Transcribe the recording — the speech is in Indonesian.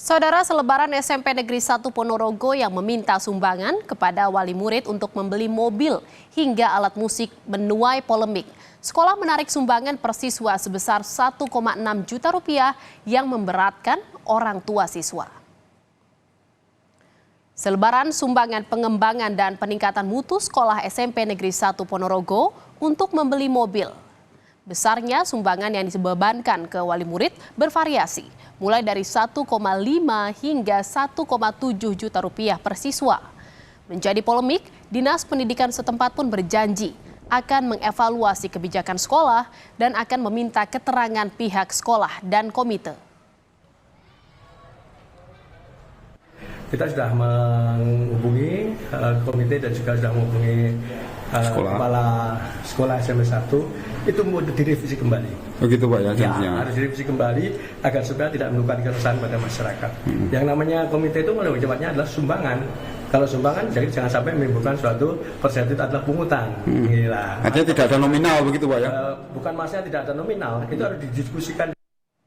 Saudara, selebaran SMP Negeri 1 Ponorogo yang meminta sumbangan kepada wali murid untuk membeli mobil hingga alat musik menuai polemik. Sekolah menarik sumbangan per siswa sebesar 1,6 juta rupiah yang memberatkan orang tua siswa. Selebaran sumbangan pengembangan dan peningkatan mutu sekolah SMP Negeri 1 Ponorogo untuk membeli mobil. Besarnya sumbangan yang dibebankan ke wali murid bervariasi, mulai dari 1,5 hingga 1,7 juta rupiah per siswa. Menjadi polemik, Dinas Pendidikan setempat pun berjanji akan mengevaluasi kebijakan sekolah dan akan meminta keterangan pihak sekolah dan komite. Kita sudah menghubungi komite dan juga sudah menghubungi kepala sekolah SMP 1 itu mau direvisi kembali. Begitu Pak ya, janjinya. Harus direvisi kembali agar supaya tidak menimbulkan keresahan pada masyarakat. Yang namanya komite itu lebih cepatnya adalah sumbangan. Kalau sumbangan jadi jangan sampai menimbulkan suatu persepsi adalah pungutan. Artinya tidak ada nominal begitu Pak ya? Bukan maksudnya tidak ada nominal, itu harus didiskusikan.